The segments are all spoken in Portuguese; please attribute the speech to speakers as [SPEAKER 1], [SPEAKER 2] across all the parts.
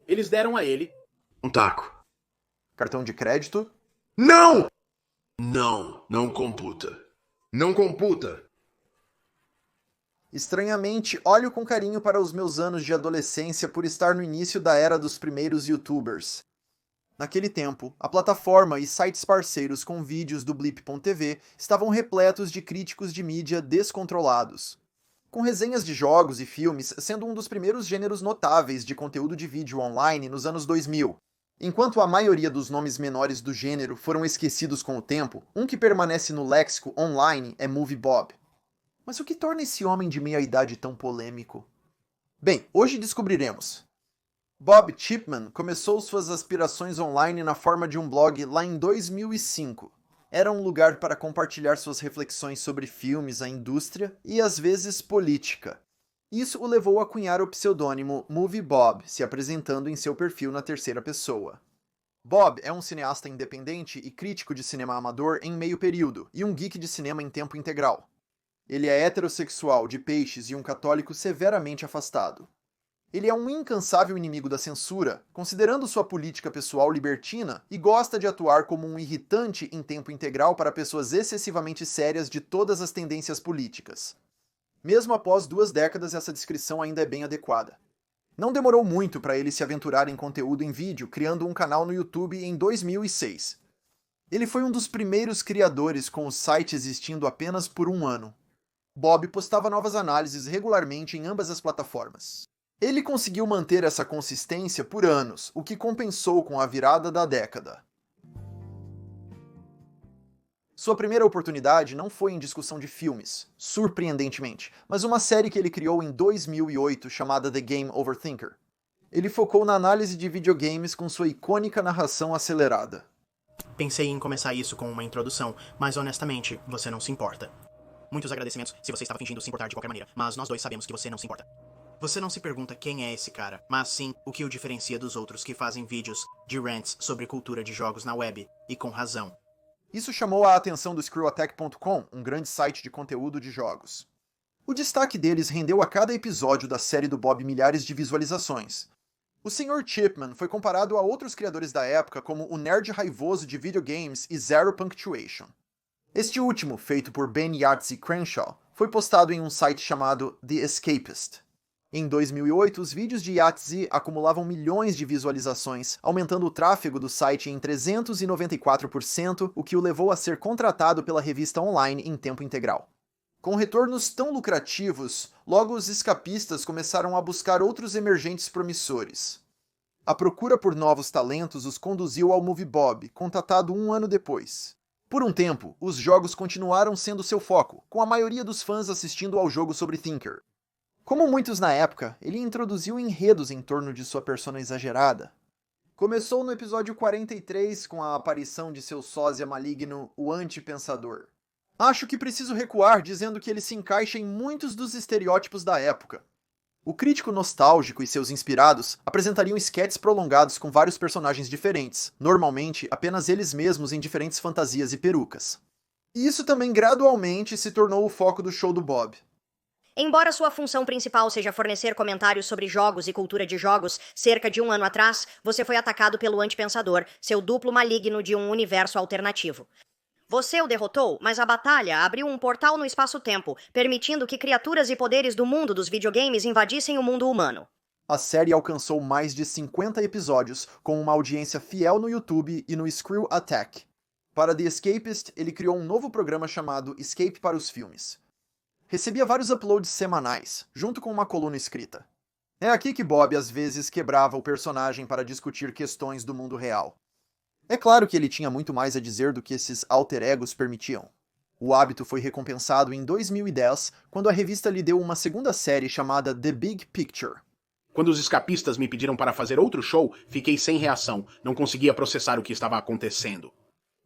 [SPEAKER 1] Eles deram a ele um taco.
[SPEAKER 2] Cartão de crédito?
[SPEAKER 1] Não! Não, não computa. Não computa.
[SPEAKER 2] Estranhamente, olho com carinho para os meus anos de adolescência por estar no início da era dos primeiros YouTubers. Naquele tempo, a plataforma e sites parceiros com vídeos do Blip.tv estavam repletos de críticos de mídia descontrolados, com resenhas de jogos e filmes sendo um dos primeiros gêneros notáveis de conteúdo de vídeo online nos anos 2000. Enquanto a maioria dos nomes menores do gênero foram esquecidos com o tempo, um que permanece no léxico online é Movie Bob. Mas o que torna esse homem de meia-idade tão polêmico? Bem, hoje descobriremos. Bob Chipman começou suas aspirações online na forma de um blog lá em 2005. Era um lugar para compartilhar suas reflexões sobre filmes, a indústria e, às vezes, política. Isso o levou a cunhar o pseudônimo Movie Bob, se apresentando em seu perfil na terceira pessoa. Bob é um cineasta independente e crítico de cinema amador em meio período, e um geek de cinema em tempo integral. Ele é heterossexual, de peixes e um católico severamente afastado. Ele é um incansável inimigo da censura, considerando sua política pessoal libertina, e gosta de atuar como um irritante em tempo integral para pessoas excessivamente sérias de todas as tendências políticas. Mesmo após 2 décadas, essa descrição ainda é bem adequada. Não demorou muito para ele se aventurar em conteúdo em vídeo, criando um canal no YouTube em 2006. Ele foi um dos primeiros criadores com o site existindo apenas por 1 ano. Bob postava novas análises regularmente em ambas as plataformas. Ele conseguiu manter essa consistência por anos, o que compensou com a virada da década. Sua primeira oportunidade não foi em discussão de filmes, surpreendentemente, mas uma série que ele criou em 2008 chamada The Game Overthinker. Ele focou na análise de videogames com sua icônica narração acelerada.
[SPEAKER 3] Pensei em começar isso com uma introdução, mas honestamente, você não se importa. Muitos agradecimentos se você estava fingindo se importar de qualquer maneira, mas nós dois sabemos que você não se importa. Você não se pergunta quem é esse cara, mas sim o que o diferencia dos outros que fazem vídeos de rants sobre cultura de jogos na web, e com razão.
[SPEAKER 2] Isso chamou a atenção do ScrewAttack.com, um grande site de conteúdo de jogos. O destaque deles rendeu a cada episódio da série do Bob milhares de visualizações. O Sr. Chipman foi comparado a outros criadores da época como o nerd raivoso de videogames e Zero Punctuation. Este último, feito por Ben Yahtzee Crenshaw, foi postado em um site chamado The Escapist. Em 2008, os vídeos de Yahtzee acumulavam milhões de visualizações, aumentando o tráfego do site em 394%, o que o levou a ser contratado pela revista online em tempo integral. Com retornos tão lucrativos, logo os escapistas começaram a buscar outros emergentes promissores. A procura por novos talentos os conduziu ao Movie Bob, contatado 1 ano depois. Por um tempo, os jogos continuaram sendo seu foco, com a maioria dos fãs assistindo ao jogo sobre Thinker. Como muitos na época, ele introduziu enredos em torno de sua persona exagerada. Começou no episódio 43 com a aparição de seu sósia maligno, o Anti-Pensador. Acho que preciso recuar dizendo que ele se encaixa em muitos dos estereótipos da época. O crítico nostálgico e seus inspirados apresentariam esquetes prolongados com vários personagens diferentes, normalmente apenas eles mesmos em diferentes fantasias e perucas. E isso também gradualmente se tornou o foco do show do Bob.
[SPEAKER 4] Embora sua função principal seja fornecer comentários sobre jogos e cultura de jogos, cerca de 1 ano atrás, você foi atacado pelo Antipensador, seu duplo maligno de um universo alternativo. Você o derrotou, mas a batalha abriu um portal no espaço-tempo, permitindo que criaturas e poderes do mundo dos videogames invadissem o mundo humano.
[SPEAKER 2] A série alcançou mais de 50 episódios, com uma audiência fiel no YouTube e no Screw Attack. Para The Escapist, ele criou um novo programa chamado Escape para os Filmes. Recebia vários uploads semanais, junto com uma coluna escrita. É aqui que Bob às vezes quebrava o personagem para discutir questões do mundo real. É claro que ele tinha muito mais a dizer do que esses alter egos permitiam. O hábito foi recompensado em 2010, quando a revista lhe deu uma segunda série chamada The Big Picture.
[SPEAKER 1] Quando os escapistas me pediram para fazer outro show, fiquei sem reação, não conseguia processar o que estava acontecendo.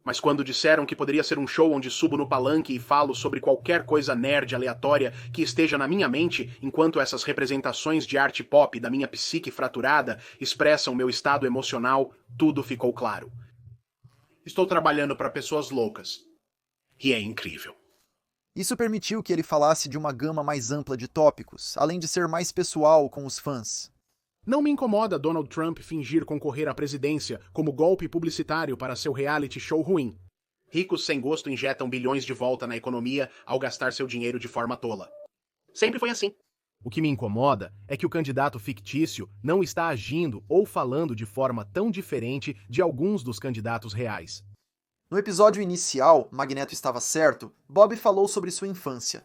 [SPEAKER 1] Mas quando disseram que poderia ser um show onde subo no palanque e falo sobre qualquer coisa nerd aleatória que esteja na minha mente, enquanto essas representações de arte pop da minha psique fraturada expressam meu estado emocional, tudo ficou claro. Estou trabalhando para pessoas loucas. E é incrível.
[SPEAKER 2] Isso permitiu que ele falasse de uma gama mais ampla de tópicos, além de ser mais pessoal com os fãs.
[SPEAKER 1] Não me incomoda Donald Trump fingir concorrer à presidência como golpe publicitário para seu reality show ruim. Ricos sem gosto injetam bilhões de volta na economia ao gastar seu dinheiro de forma tola. Sempre foi assim. O que me incomoda é que o candidato fictício não está agindo ou falando de forma tão diferente de alguns dos candidatos reais.
[SPEAKER 2] No episódio inicial, Magneto estava certo, Bob falou sobre sua infância.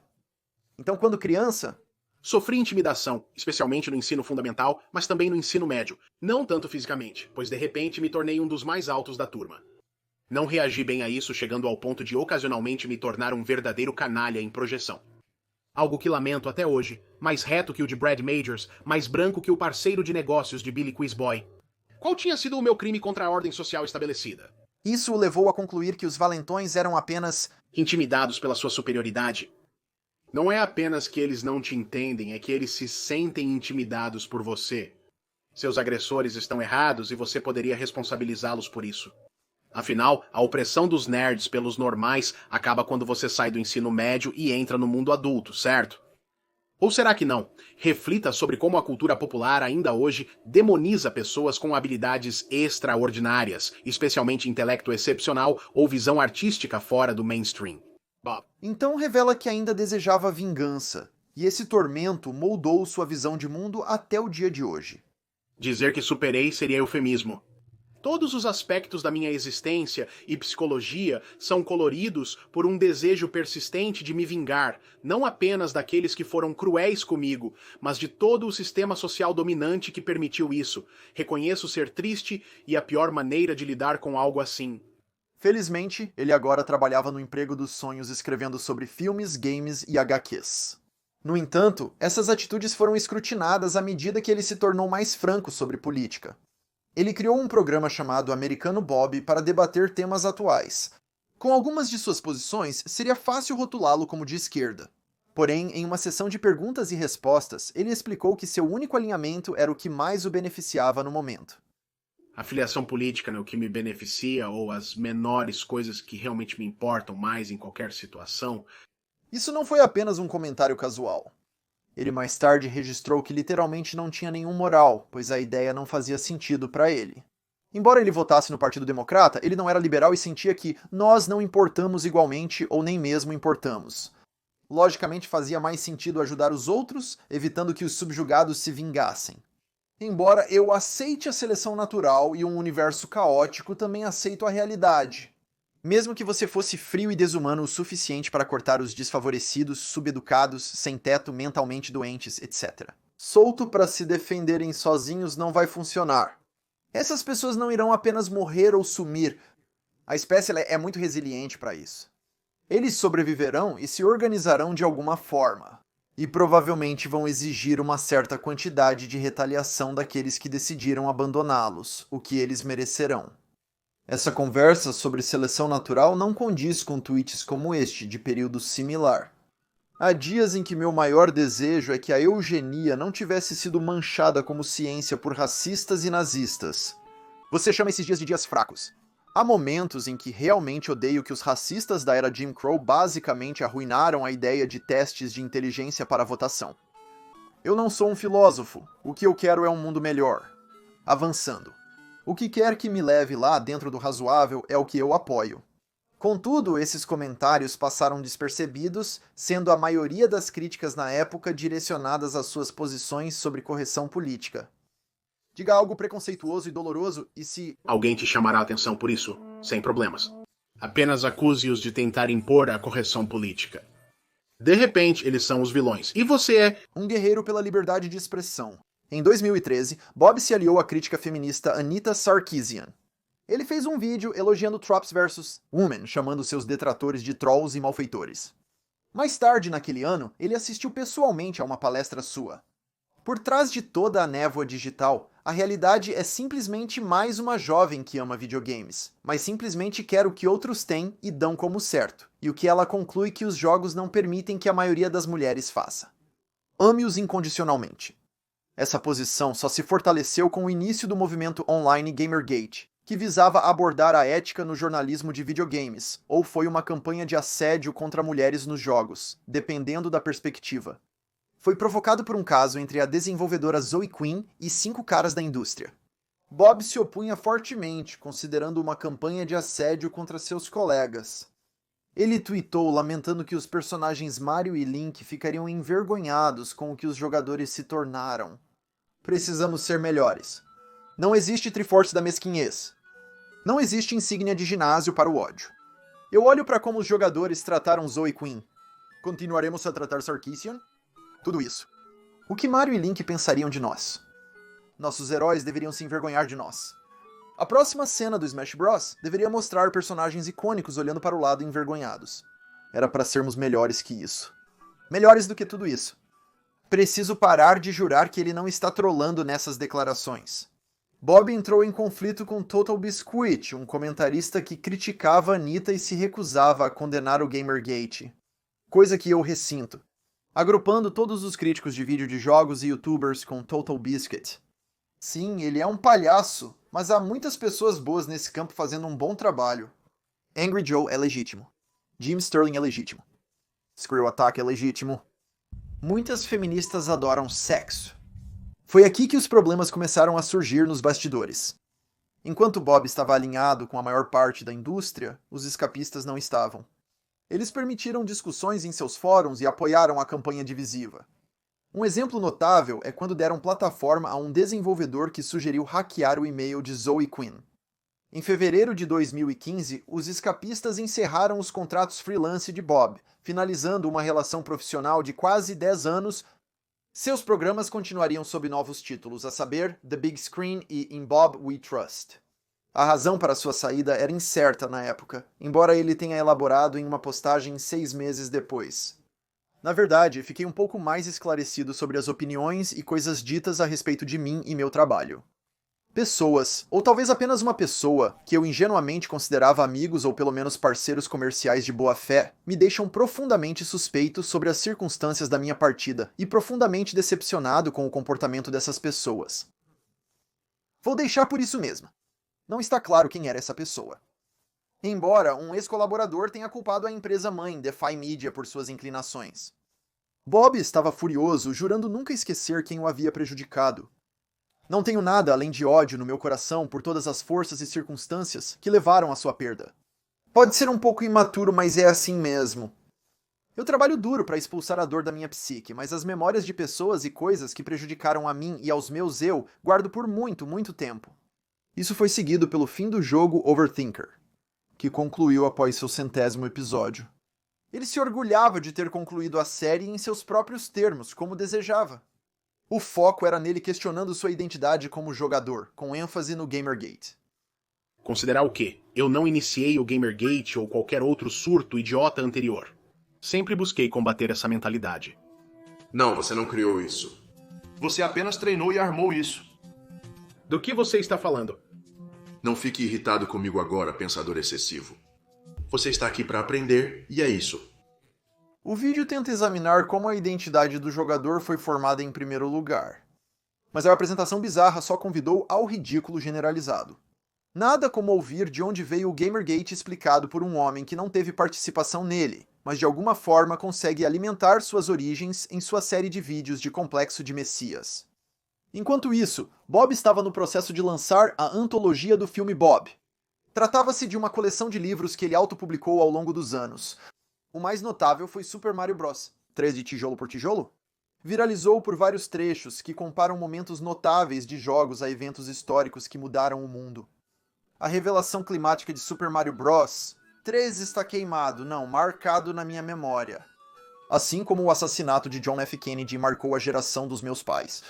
[SPEAKER 2] Então, quando criança...
[SPEAKER 1] Sofri intimidação, especialmente no ensino fundamental, mas também no ensino médio. Não tanto fisicamente, pois de repente me tornei um dos mais altos da turma. Não reagi bem a isso, chegando ao ponto de ocasionalmente me tornar um verdadeiro canalha em projeção. Algo que lamento até hoje, mais reto que o de Brad Majors, mais branco que o parceiro de negócios de Billy Quizboy. Qual tinha sido o meu crime contra a ordem social estabelecida?
[SPEAKER 2] Isso o levou a concluir que os valentões eram apenas...
[SPEAKER 1] intimidados pela sua superioridade. Não é apenas que eles não te entendem, é que eles se sentem intimidados por você. Seus agressores estão errados e você poderia responsabilizá-los por isso. Afinal, a opressão dos nerds pelos normais acaba quando você sai do ensino médio e entra no mundo adulto, certo? Ou será que não? Reflita sobre como a cultura popular ainda hoje demoniza pessoas com habilidades extraordinárias, especialmente intelecto excepcional ou visão artística fora do mainstream. Bob.
[SPEAKER 2] Então revela que ainda desejava vingança, e esse tormento moldou sua visão de mundo até o dia de hoje.
[SPEAKER 1] Dizer que superei seria eufemismo. Todos os aspectos da minha existência e psicologia são coloridos por um desejo persistente de me vingar, não apenas daqueles que foram cruéis comigo, mas de todo o sistema social dominante que permitiu isso. Reconheço ser triste e a pior maneira de lidar com algo assim.
[SPEAKER 2] Felizmente, ele agora trabalhava no emprego dos sonhos escrevendo sobre filmes, games e HQs. No entanto, essas atitudes foram escrutinadas à medida que ele se tornou mais franco sobre política. Ele criou um programa chamado Americano Bob para debater temas atuais. Com algumas de suas posições, seria fácil rotulá-lo como de esquerda. Porém, em uma sessão de perguntas e respostas, ele explicou que seu único alinhamento era o que mais o beneficiava no momento.
[SPEAKER 1] A filiação política é o que me beneficia ou as menores coisas que realmente me importam mais em qualquer situação.
[SPEAKER 2] Isso não foi apenas um comentário casual. Ele mais tarde registrou que literalmente não tinha nenhum moral, pois a ideia não fazia sentido para ele. Embora ele votasse no Partido Democrata, ele não era liberal e sentia que nós não importamos igualmente ou nem mesmo importamos. Logicamente fazia mais sentido ajudar os outros, evitando que os subjugados se vingassem. Embora eu aceite a seleção natural e um universo caótico, também aceito a realidade. Mesmo que você fosse frio e desumano o suficiente para cortar os desfavorecidos, subeducados, sem teto, mentalmente doentes, etc. Solto para se defenderem sozinhos não vai funcionar. Essas pessoas não irão apenas morrer ou sumir. A espécie é muito resiliente para isso. Eles sobreviverão e se organizarão de alguma forma. E provavelmente vão exigir uma certa quantidade de retaliação daqueles que decidiram abandoná-los, o que eles merecerão. Essa conversa sobre seleção natural não condiz com tweets como este, de período similar. Há dias em que meu maior desejo é que a eugenia não tivesse sido manchada como ciência por racistas e nazistas. Você chama esses dias de dias fracos. Há momentos em que realmente odeio que os racistas da era Jim Crow basicamente arruinaram a ideia de testes de inteligência para a votação. Eu não sou um filósofo, o que eu quero é um mundo melhor. Avançando. O que quer que me leve lá dentro do razoável é o que eu apoio. Contudo, esses comentários passaram despercebidos, sendo a maioria das críticas na época direcionadas às suas posições sobre correção política. Diga algo preconceituoso e doloroso e se...
[SPEAKER 1] Alguém te chamará a atenção por isso, sem problemas. Apenas acuse-os de tentar impor a correção política. De repente, eles são os vilões. E você é...
[SPEAKER 2] um guerreiro pela liberdade de expressão. Em 2013, Bob se aliou à crítica feminista Anita Sarkeesian. Ele fez um vídeo elogiando Tropes vs. Women, chamando seus detratores de trolls e malfeitores. Mais tarde naquele ano, ele assistiu pessoalmente a uma palestra sua. Por trás de toda a névoa digital, a realidade é simplesmente mais uma jovem que ama videogames, mas simplesmente quer o que outros têm e dão como certo, e o que ela conclui que os jogos não permitem que a maioria das mulheres faça. Ame-os incondicionalmente. Essa posição só se fortaleceu com o início do movimento online Gamergate, que visava abordar a ética no jornalismo de videogames, ou foi uma campanha de assédio contra mulheres nos jogos, dependendo da perspectiva. foi provocado por um caso entre a desenvolvedora Zoe Quinn e 5 caras da indústria. Bob se opunha fortemente, considerando uma campanha de assédio contra seus colegas. Ele tweetou lamentando que os personagens Mario e Link ficariam envergonhados com o que os jogadores se tornaram. Precisamos ser melhores. Não existe Triforce da mesquinhez. Não existe insígnia de ginásio para o ódio. Eu olho para como os jogadores trataram Zoe Quinn. Continuaremos a tratar Sarkisian? Tudo isso. O que Mario e Link pensariam de nós? Nossos heróis deveriam se envergonhar de nós. A próxima cena do Smash Bros. Deveria mostrar personagens icônicos olhando para o lado envergonhados. Era para sermos melhores que isso. Melhores do que tudo isso. Preciso parar de jurar que ele não está trolando nessas declarações. Bob entrou em conflito com Total Biscuit, um comentarista que criticava a Anitta e se recusava a condenar o Gamergate. Coisa que eu ressinto. Agrupando todos os críticos de vídeo de jogos e youtubers com Total Biscuit. Sim, ele é um palhaço, mas há muitas pessoas boas nesse campo fazendo um bom trabalho. Angry Joe é legítimo. Jim Sterling é legítimo. Skrill Attack é legítimo. Muitas feministas adoram sexo. Foi aqui que os problemas começaram a surgir nos bastidores. Enquanto Bob estava alinhado com a maior parte da indústria, os escapistas não estavam. Eles permitiram discussões em seus fóruns e apoiaram a campanha divisiva. Um exemplo notável é quando deram plataforma a um desenvolvedor que sugeriu hackear o e-mail de Zoe Quinn. Em fevereiro de 2015, os escapistas encerraram os contratos freelance de Bob, finalizando uma relação profissional de quase 10 anos. Seus programas continuariam sob novos títulos, a saber, The Big Screen e In Bob We Trust. A razão para sua saída era incerta na época, embora ele tenha elaborado em uma postagem 6 meses depois. Na verdade, fiquei um pouco mais esclarecido sobre as opiniões e coisas ditas a respeito de mim e meu trabalho. Pessoas, ou talvez apenas uma pessoa, que eu ingenuamente considerava amigos ou pelo menos parceiros comerciais de boa fé, me deixam profundamente suspeito sobre as circunstâncias da minha partida e profundamente decepcionado com o comportamento dessas pessoas. Vou deixar por isso mesmo. Não está claro quem era essa pessoa. Embora um ex-colaborador tenha culpado a empresa-mãe, Defy Media, por suas inclinações. Bob estava furioso, jurando nunca esquecer quem o havia prejudicado. Não tenho nada além de ódio no meu coração por todas as forças e circunstâncias que levaram à sua perda. Pode ser um pouco imaturo, mas é assim mesmo. Eu trabalho duro para expulsar a dor da minha psique, mas as memórias de pessoas e coisas que prejudicaram a mim e aos meus eu guardo por muito, muito tempo. Isso foi seguido pelo fim do jogo Overthinker, que concluiu após seu 100º episódio. Ele se orgulhava de ter concluído a série em seus próprios termos, como desejava. O foco era nele questionando sua identidade como jogador, com ênfase no Gamergate.
[SPEAKER 1] Considerar o quê? Eu não iniciei o Gamergate ou qualquer outro surto idiota anterior. Sempre busquei combater essa mentalidade.
[SPEAKER 5] Não, você não criou isso. Você apenas treinou e armou isso.
[SPEAKER 1] Do que você está falando?
[SPEAKER 5] Não fique irritado comigo agora, pensador excessivo. Você está aqui para aprender, e é isso.
[SPEAKER 2] O vídeo tenta examinar como a identidade do jogador foi formada em primeiro lugar. Mas a apresentação bizarra só convidou ao ridículo generalizado. Nada como ouvir de onde veio o Gamergate explicado por um homem que não teve participação nele, mas de alguma forma consegue alimentar suas origens em sua série de vídeos de Complexo de Messias. Enquanto isso, Bob estava no processo de lançar a antologia do filme Bob. Tratava-se de uma coleção de livros que ele autopublicou ao longo dos anos. O mais notável foi Super Mario Bros. 13 tijolo por tijolo? Viralizou por vários trechos que comparam momentos notáveis de jogos a eventos históricos que mudaram o mundo. A revelação climática de Super Mario Bros. 13 está queimado, não, marcado na minha memória. Assim como o assassinato de John F. Kennedy marcou a geração dos meus pais.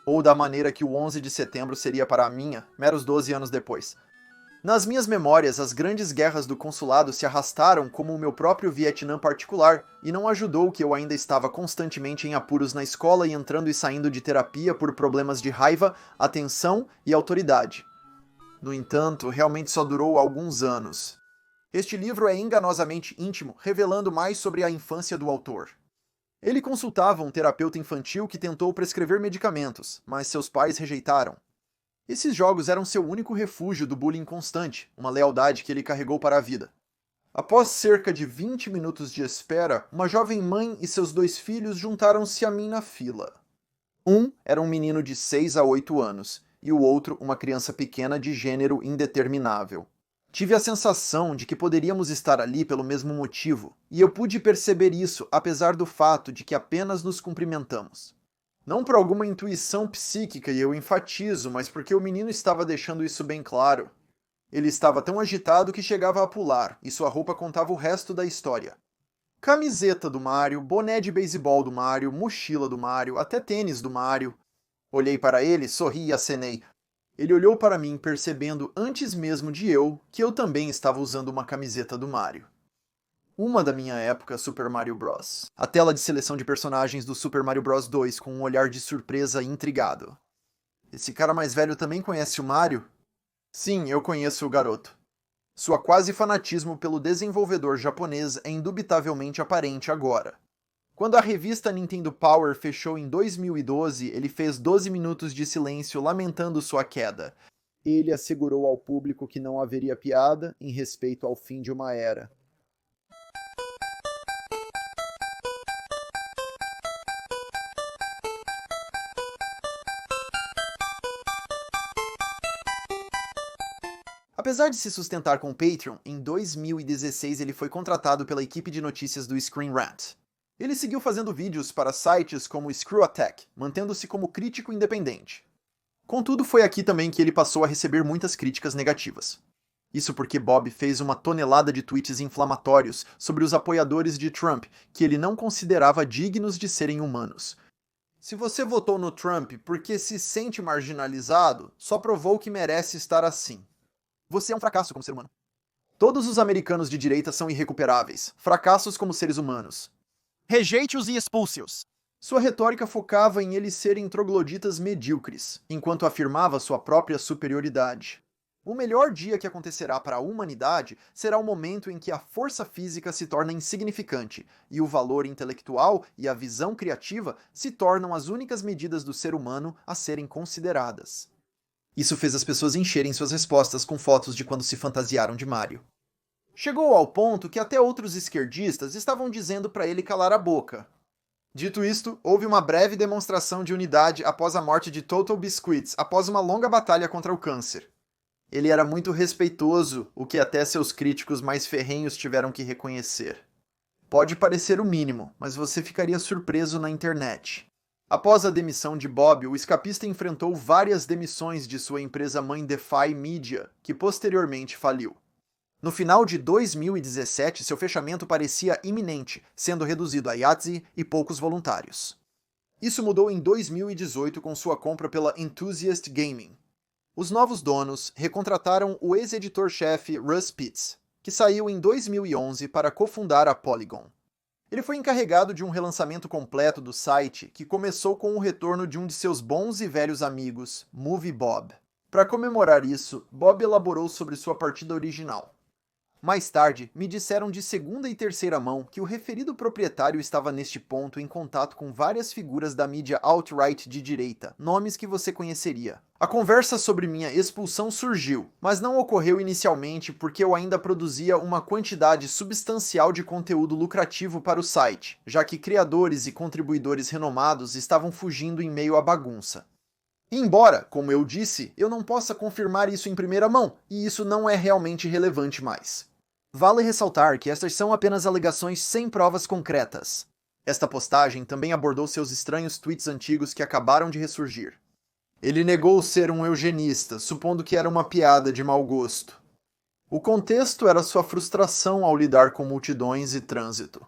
[SPEAKER 2] Ou da maneira que o 11 de setembro seria para a minha, meros 12 anos depois. Nas minhas memórias, as grandes guerras do consulado se arrastaram como o meu próprio Vietnã particular, e não ajudou que eu ainda estava constantemente em apuros na escola e entrando e saindo de terapia por problemas de raiva, atenção e autoridade. No entanto, realmente só durou alguns anos. Este livro é enganosamente íntimo, revelando mais sobre a infância do autor. Ele consultava um terapeuta infantil que tentou prescrever medicamentos, mas seus pais rejeitaram. Esses jogos eram seu único refúgio do bullying constante, uma lealdade que ele carregou para a vida. Após cerca de 20 minutos de espera, uma jovem mãe e seus 2 filhos juntaram-se a mim na fila. Um era um menino de 6 a 8 anos, e o outro uma criança pequena de gênero indeterminável. Tive a sensação de que poderíamos estar ali pelo mesmo motivo, e eu pude perceber isso apesar do fato de que apenas nos cumprimentamos. Não por alguma intuição psíquica, e eu enfatizo, mas porque o menino estava deixando isso bem claro. Ele estava tão agitado que chegava a pular, e sua roupa contava o resto da história. Camiseta do Mario, boné de beisebol do Mario, mochila do Mario, até tênis do Mario. Olhei para ele, sorri e acenei. Ele olhou para mim, percebendo antes mesmo de eu que eu também estava usando uma camiseta do Mario. Uma da minha época Super Mario Bros. A tela de seleção de personagens do Super Mario Bros 2 com um olhar de surpresa intrigado. Esse cara mais velho também conhece o Mario? Sim, eu conheço o garoto. Sua quase fanatismo pelo desenvolvedor japonês é indubitavelmente aparente agora. Quando a revista Nintendo Power fechou em 2012, ele fez 12 minutos de silêncio lamentando sua queda. Ele assegurou ao público que não haveria piada em respeito ao fim de uma era. Apesar de se sustentar com o Patreon, em 2016 ele foi contratado pela equipe de notícias do Screen Rant. Ele seguiu fazendo vídeos para sites como Screw Attack, mantendo-se como crítico independente. Contudo, foi aqui também que ele passou a receber muitas críticas negativas. Isso porque Bob fez uma tonelada de tweets inflamatórios sobre os apoiadores de Trump, que ele não considerava dignos de serem humanos. Se você votou no Trump porque se sente marginalizado, só provou que merece estar assim. Você é um fracasso como ser humano. Todos os americanos de direita são irrecuperáveis, fracassos como seres humanos. Rejeite-os e expulse-os. Sua retórica focava em eles serem trogloditas medíocres, enquanto afirmava sua própria superioridade. O melhor dia que acontecerá para a humanidade será o momento em que a força física se torna insignificante, e o valor intelectual e a visão criativa se tornam as únicas medidas do ser humano a serem consideradas. Isso fez as pessoas encherem suas respostas com fotos de quando se fantasiaram de Mario. Chegou ao ponto que até outros esquerdistas estavam dizendo para ele calar a boca. Dito isto, houve uma breve demonstração de unidade após a morte de Total Biscuits, após uma longa batalha contra o câncer. Ele era muito respeitoso, o que até seus críticos mais ferrenhos tiveram que reconhecer. Pode parecer o mínimo, mas você ficaria surpreso na internet. Após a demissão de Bob, o escapista enfrentou várias demissões de sua empresa-mãe Defy Media, que posteriormente faliu. No final de 2017, seu fechamento parecia iminente, sendo reduzido a Yahtzee e poucos voluntários. Isso mudou em 2018 com sua compra pela Enthusiast Gaming. Os novos donos recontrataram o ex-editor-chefe Russ Pitts, que saiu em 2011 para cofundar a Polygon. Ele foi encarregado de um relançamento completo do site, que começou com o retorno de um de seus bons e velhos amigos, Movie Bob. Para comemorar isso, Bob elaborou sobre sua partida original. Mais tarde, me disseram de segunda e terceira mão que o referido proprietário estava neste ponto em contato com várias figuras da mídia alt-right de direita, nomes que você conheceria. A conversa sobre minha expulsão surgiu, mas não ocorreu inicialmente porque eu ainda produzia uma quantidade substancial de conteúdo lucrativo para o site, já que criadores e contribuidores renomados estavam fugindo em meio à bagunça. Embora, como eu disse, eu não possa confirmar isso em primeira mão, e isso não é realmente relevante mais. Vale ressaltar que estas são apenas alegações sem provas concretas. Esta postagem também abordou seus estranhos tweets antigos que acabaram de ressurgir. Ele negou ser um eugenista, supondo que era uma piada de mau gosto. O contexto era sua frustração ao lidar com multidões e trânsito.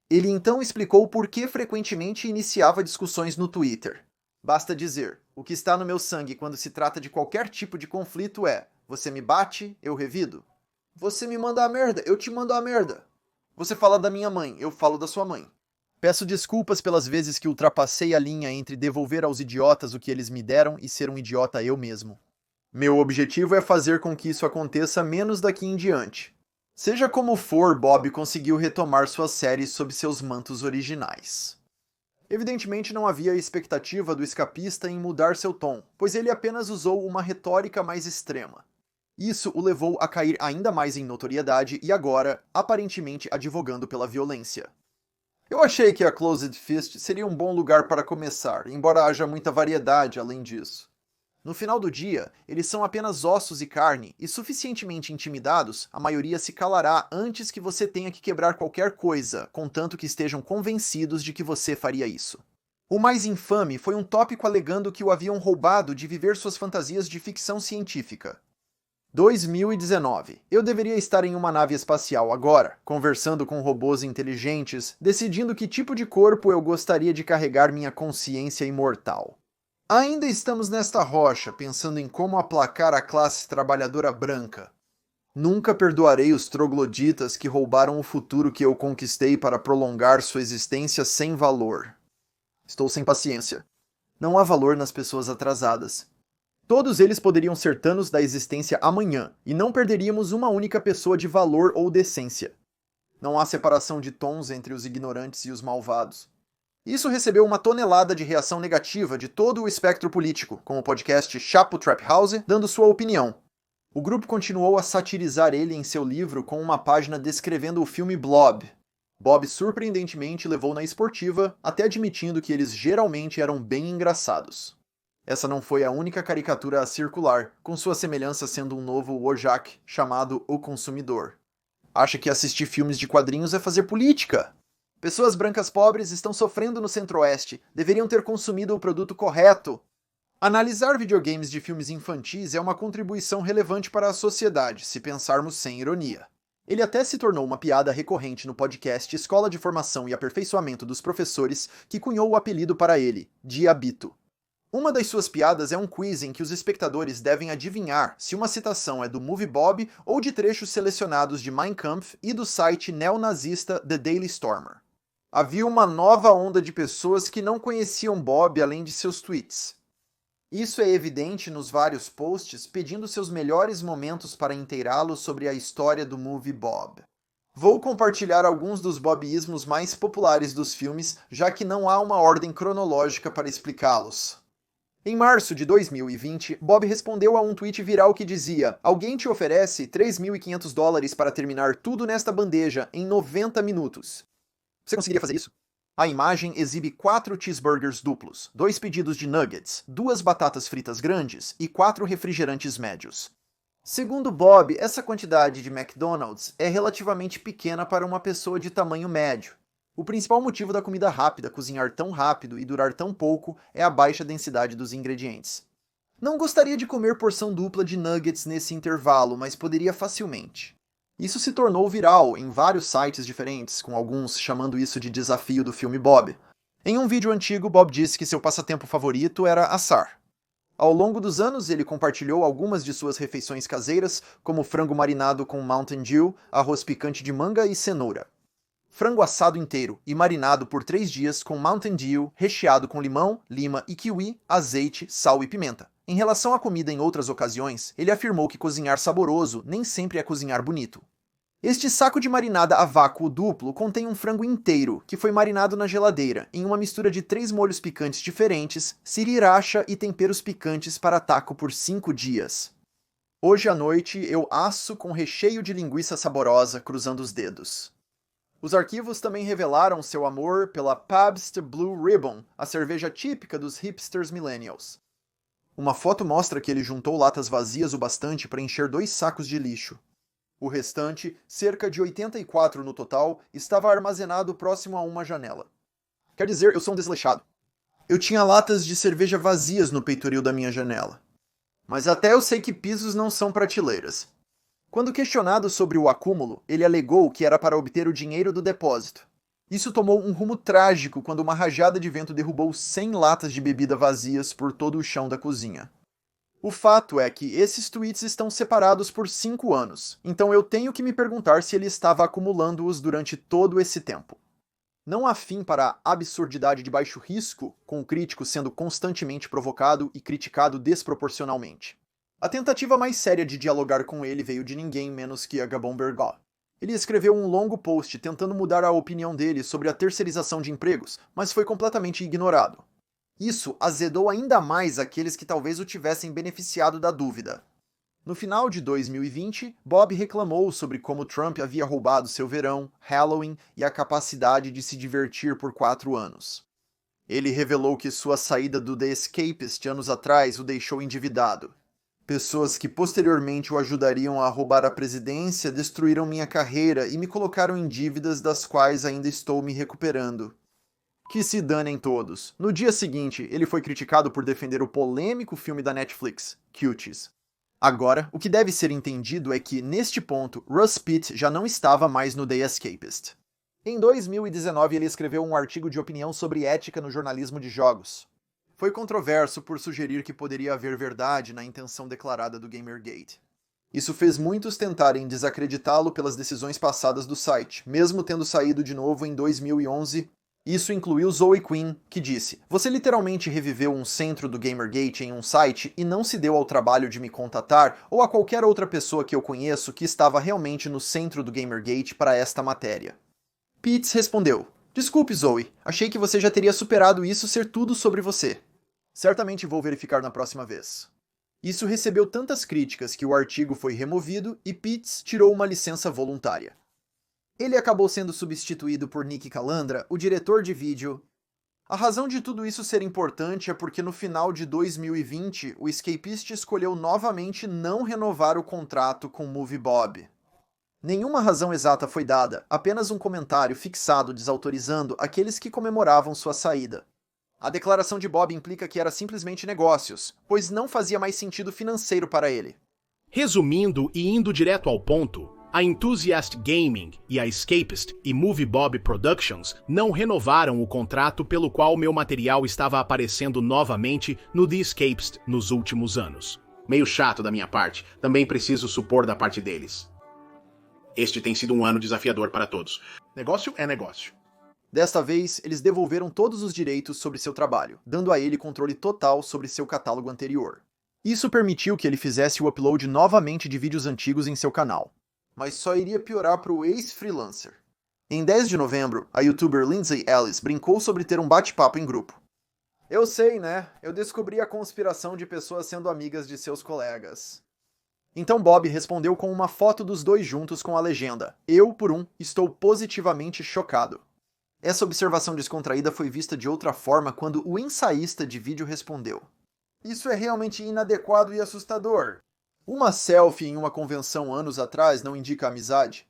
[SPEAKER 2] Ele então explicou por que frequentemente iniciava discussões no Twitter. Basta dizer, o que está no meu sangue quando se trata de qualquer tipo de conflito é: você me bate, eu revido. Você me manda a merda, eu te mando a merda. Você fala da minha mãe, eu falo da sua mãe. Peço desculpas pelas vezes que ultrapassei a linha entre devolver aos idiotas o que eles me deram e ser um idiota eu mesmo. Meu objetivo é fazer com que isso aconteça menos daqui em diante. Seja como for, Bob conseguiu retomar suas séries sob seus mantos originais. Evidentemente não havia expectativa do escapista em mudar seu tom, pois ele apenas usou uma retórica mais extrema. Isso o levou a cair ainda mais em notoriedade e agora, aparentemente, advogando pela violência. Eu achei que a Closed Fist seria um bom lugar para começar, embora haja muita variedade além disso. No final do dia, eles são apenas ossos e carne, e suficientemente intimidados, a maioria se calará antes que você tenha que quebrar qualquer coisa, contanto que estejam convencidos de que você faria isso. O mais infame foi um tópico alegando que o haviam roubado de viver suas fantasias de ficção científica. 2019. Eu deveria estar em uma nave espacial agora, conversando com robôs inteligentes, decidindo que tipo de corpo eu gostaria de carregar minha consciência imortal. Ainda estamos nesta rocha, pensando em como aplacar a classe trabalhadora branca. Nunca perdoarei os trogloditas que roubaram o futuro que eu conquistei para prolongar sua existência sem valor. Estou sem paciência. Não há valor nas pessoas atrasadas. Todos eles poderiam ser Thanos da existência amanhã, e não perderíamos uma única pessoa de valor ou decência. Não há separação de tons entre os ignorantes e os malvados. Isso recebeu uma tonelada de reação negativa de todo o espectro político, com o podcast Chapo Trap House dando sua opinião. O grupo continuou a satirizar ele em seu livro com uma página descrevendo o filme Blob. Bob surpreendentemente levou na esportiva, até admitindo que eles geralmente eram bem engraçados. Essa não foi a única caricatura a circular, com sua semelhança sendo um novo Wojak chamado O Consumidor. Acha que assistir filmes de quadrinhos é fazer política? Pessoas brancas pobres estão sofrendo no Centro-Oeste, deveriam ter consumido o produto correto. Analisar videogames de filmes infantis é uma contribuição relevante para a sociedade, se pensarmos sem ironia. Ele até se tornou uma piada recorrente no podcast Escola de Formação e Aperfeiçoamento dos Professores, que cunhou o apelido para ele, Diabito. Uma das suas piadas é um quiz em que os espectadores devem adivinhar se uma citação é do Movie Bob ou de trechos selecionados de Mein Kampf e do site neonazista The Daily Stormer. Havia uma nova onda de pessoas que não conheciam Bob além de seus tweets. Isso é evidente nos vários posts pedindo seus melhores momentos para inteirá-lo sobre a história do Movie Bob. Vou compartilhar alguns dos bobismos mais populares dos filmes, já que não há uma ordem cronológica para explicá-los. Em março de 2020, Bob respondeu a um tweet viral que dizia: "Alguém te oferece $3.500 para terminar tudo nesta bandeja em 90 minutos. Você conseguiria fazer isso?" A imagem exibe 4 cheeseburgers duplos, 2 pedidos de nuggets, 2 batatas fritas grandes e 4 refrigerantes médios. Segundo Bob, essa quantidade de McDonald's é relativamente pequena para uma pessoa de tamanho médio. O principal motivo da comida rápida cozinhar tão rápido e durar tão pouco é a baixa densidade dos ingredientes. Não gostaria de comer porção dupla de nuggets nesse intervalo, mas poderia facilmente. Isso se tornou viral em vários sites diferentes, com alguns chamando isso de desafio do filme Bob. Em um vídeo antigo, Bob disse que seu passatempo favorito era assar. Ao longo dos anos, ele compartilhou algumas de suas refeições caseiras, como frango marinado com Mountain Dew, arroz picante de manga e cenoura. Frango assado inteiro e marinado por 3 dias com Mountain Dew, recheado com limão, lima e kiwi, azeite, sal e pimenta. Em relação à comida em outras ocasiões, ele afirmou que cozinhar saboroso nem sempre é cozinhar bonito. Este saco de marinada a vácuo duplo contém um frango inteiro, que foi marinado na geladeira, em uma mistura de 3 molhos picantes diferentes, sriracha e temperos picantes para taco por 5 dias. Hoje à noite eu asso com recheio de linguiça saborosa cruzando os dedos. Os arquivos também revelaram seu amor pela Pabst Blue Ribbon, a cerveja típica dos hipsters millennials. Uma foto mostra que ele juntou latas vazias o bastante para encher 2 sacos de lixo. O restante, cerca de 84 no total, estava armazenado próximo a uma janela. Quer dizer, eu sou um desleixado. Eu tinha latas de cerveja vazias no peitoril da minha janela. Mas até eu sei que pisos não são prateleiras. Quando questionado sobre o acúmulo, ele alegou que era para obter o dinheiro do depósito. Isso tomou um rumo trágico quando uma rajada de vento derrubou 100 latas de bebida vazias por todo o chão da cozinha. O fato é que esses tweets estão separados por 5 anos, então eu tenho que me perguntar se ele estava acumulando-os durante todo esse tempo. Não há fim para a absurdidade de baixo risco, com o crítico sendo constantemente provocado e criticado desproporcionalmente. A tentativa mais séria de dialogar com ele veio de ninguém menos que a Gabon Bergot. Ele escreveu um longo post tentando mudar a opinião dele sobre a terceirização de empregos, mas foi completamente ignorado. Isso azedou ainda mais aqueles que talvez o tivessem beneficiado da dúvida. No final de 2020, Bob reclamou sobre como Trump havia roubado seu verão, Halloween e a capacidade de se divertir por 4 anos. Ele revelou que sua saída do The Escapist anos atrás o deixou endividado. Pessoas que posteriormente o ajudariam a roubar a presidência destruíram minha carreira e me colocaram em dívidas das quais ainda estou me recuperando. Que se danem todos. No dia seguinte, ele foi criticado por defender o polêmico filme da Netflix, Cuties. Agora, o que deve ser entendido é que, neste ponto, Russ Pitt já não estava mais no The Escapist. Em 2019, ele escreveu um artigo de opinião sobre ética no jornalismo de jogos. Foi controverso por sugerir que poderia haver verdade na intenção declarada do Gamergate. Isso fez muitos tentarem desacreditá-lo pelas decisões passadas do site, mesmo tendo saído de novo em 2011. Isso incluiu Zoe Quinn, que disse: "Você literalmente reviveu um centro do Gamergate em um site e não se deu ao trabalho de me contatar ou a qualquer outra pessoa que eu conheço que estava realmente no centro do Gamergate para esta matéria." Pitts respondeu: "Desculpe, Zoe, achei que você já teria superado isso ser tudo sobre você. Certamente vou verificar na próxima vez." Isso recebeu tantas críticas que o artigo foi removido e Pitts tirou uma licença voluntária. Ele acabou sendo substituído por Nick Calandra, o diretor de vídeo. A razão de tudo isso ser importante é porque no final de 2020, o Escapist escolheu novamente não renovar o contrato com MovieBob. Nenhuma razão exata foi dada, apenas um comentário fixado desautorizando aqueles que comemoravam sua saída. A declaração de Bob implica que era simplesmente negócios, pois não fazia mais sentido financeiro para ele.
[SPEAKER 1] Resumindo e indo direto ao ponto, a Enthusiast Gaming e a Escapist e MovieBob Productions não renovaram o contrato pelo qual meu material estava aparecendo novamente no The Escapist nos últimos anos. Meio chato da minha parte, também preciso supor da parte deles. Este tem sido um ano desafiador para todos. Negócio é negócio.
[SPEAKER 2] Desta vez, eles devolveram todos os direitos sobre seu trabalho, dando a ele controle total sobre seu catálogo anterior. Isso permitiu que ele fizesse o upload novamente de vídeos antigos em seu canal. Mas só iria piorar para o ex-freelancer. Em 10 de novembro, a youtuber Lindsay Ellis brincou sobre ter um bate-papo em grupo. "Eu sei, né? Eu descobri a conspiração de pessoas sendo amigas de seus colegas." Então Bob respondeu com uma foto dos dois juntos com a legenda: "Eu, por um, estou positivamente chocado." Essa observação descontraída foi vista de outra forma quando o ensaísta de vídeo respondeu: "Isso é realmente inadequado e assustador. Uma selfie em uma convenção anos atrás não indica amizade.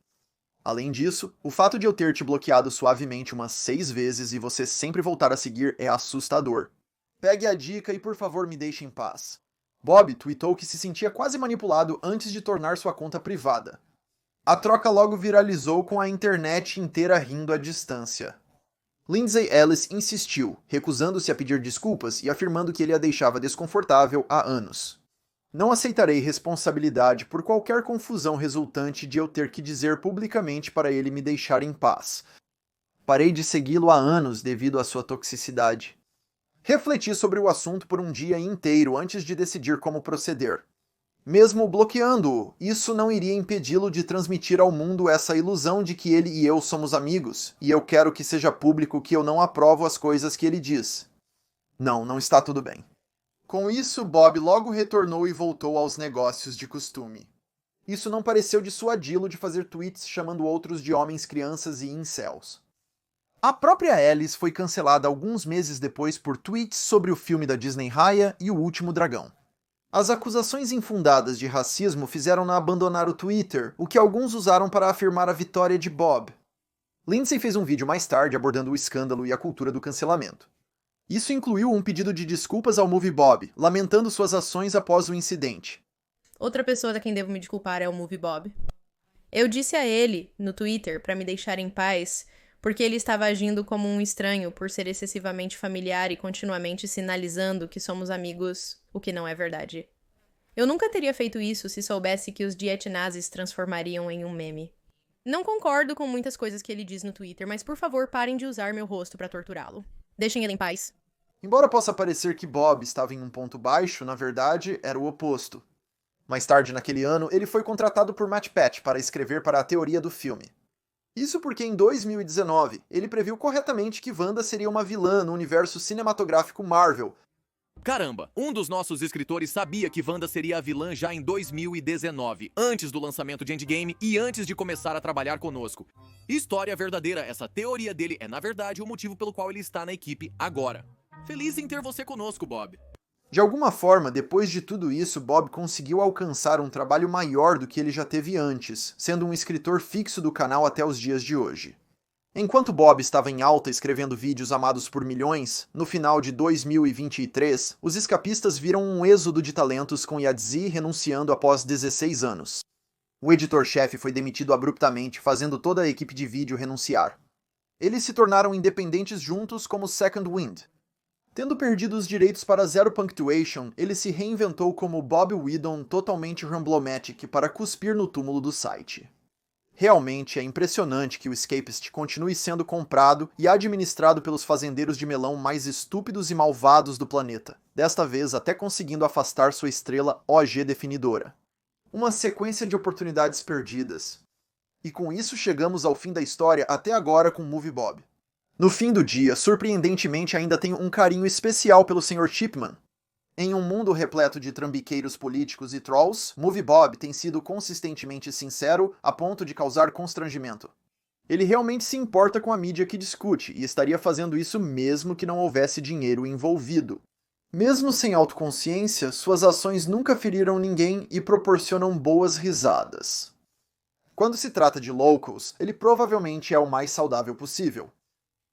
[SPEAKER 2] Além disso, o fato de eu ter te bloqueado suavemente umas 6 vezes e você sempre voltar a seguir é assustador. Pegue a dica e por favor me deixe em paz." Bob tweetou que se sentia quase manipulado antes de tornar sua conta privada. A troca logo viralizou com a internet inteira rindo à distância. Lindsay Ellis insistiu, recusando-se a pedir desculpas e afirmando que ele a deixava desconfortável há anos. "Não aceitarei responsabilidade por qualquer confusão resultante de eu ter que dizer publicamente para ele me deixar em paz. Parei de segui-lo há anos devido à sua toxicidade. Refleti sobre o assunto por um dia inteiro antes de decidir como proceder. Mesmo bloqueando-o, isso não iria impedi-lo de transmitir ao mundo essa ilusão de que ele e eu somos amigos, e eu quero que seja público que eu não aprovo as coisas que ele diz. Não está tudo bem." Com isso, Bob logo retornou e voltou aos negócios de costume. Isso não pareceu dissuadi-lo de fazer tweets chamando outros de homens, crianças e incels. A própria Ellis foi cancelada alguns meses depois por tweets sobre o filme da Disney Raya e O Último Dragão. As acusações infundadas de racismo fizeram-na abandonar o Twitter, o que alguns usaram para afirmar a vitória de Bob. Lindsay fez um vídeo mais tarde abordando o escândalo e a cultura do cancelamento. Isso incluiu um pedido de desculpas ao MovieBob, lamentando suas ações após o incidente.
[SPEAKER 6] "Outra pessoa a quem devo me desculpar é o MovieBob. Eu disse a ele, no Twitter, para me deixar em paz, porque ele estava agindo como um estranho por ser excessivamente familiar e continuamente sinalizando que somos amigos, o que não é verdade. Eu nunca teria feito isso se soubesse que os diet-nazis transformariam em um meme. Não concordo com muitas coisas que ele diz no Twitter, mas por favor parem de usar meu rosto para torturá-lo. Deixem ele em paz."
[SPEAKER 2] Embora possa parecer que Bob estava em um ponto baixo, na verdade, era o oposto. Mais tarde naquele ano, ele foi contratado por Matt Pat para escrever para a teoria do filme. Isso porque em 2019, ele previu corretamente que Wanda seria uma vilã no universo cinematográfico Marvel,
[SPEAKER 7] Caramba, um dos nossos escritores sabia que Wanda seria a vilã já em 2019, antes do lançamento de Endgame e antes de começar a trabalhar conosco. História verdadeira, essa teoria dele é na verdade o motivo pelo qual ele está na equipe agora. Feliz em ter você conosco, Bob.
[SPEAKER 2] De alguma forma, depois de tudo isso, Bob conseguiu alcançar um trabalho maior do que ele já teve antes, sendo um escritor fixo do canal até os dias de hoje. Enquanto Bob estava em alta escrevendo vídeos amados por milhões, no final de 2023, os escapistas viram um êxodo de talentos com Yadzi renunciando após 16 anos. O editor-chefe foi demitido abruptamente, fazendo toda a equipe de vídeo renunciar. Eles se tornaram independentes juntos como Second Wind. Tendo perdido os direitos para Zero Punctuation, ele se reinventou como Bob Whedon totalmente Ramblomatic para cuspir no túmulo do site. Realmente é impressionante que o Escapist continue sendo comprado e administrado pelos fazendeiros de melão mais estúpidos e malvados do planeta, desta vez até conseguindo afastar sua estrela OG definidora. Uma sequência de oportunidades perdidas. E com isso chegamos ao fim da história até agora com Movie Bob. No fim do dia, surpreendentemente ainda tenho um carinho especial pelo Sr. Chipman. Em um mundo repleto de trambiqueiros políticos e trolls, Movie Bob tem sido consistentemente sincero a ponto de causar constrangimento. Ele realmente se importa com a mídia que discute, e estaria fazendo isso mesmo que não houvesse dinheiro envolvido. Mesmo sem autoconsciência, suas ações nunca feriram ninguém e proporcionam boas risadas. Quando se trata de Locals, ele provavelmente é o mais saudável possível.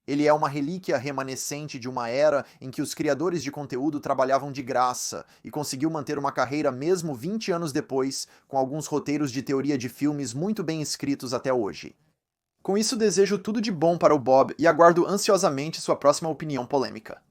[SPEAKER 2] Ele é uma relíquia remanescente de uma era em que os criadores de conteúdo trabalhavam de graça e conseguiu manter uma carreira mesmo 20 anos depois, com alguns roteiros de teoria de filmes muito bem escritos até hoje. Com isso desejo tudo de bom para o Bob e aguardo ansiosamente sua próxima opinião polêmica.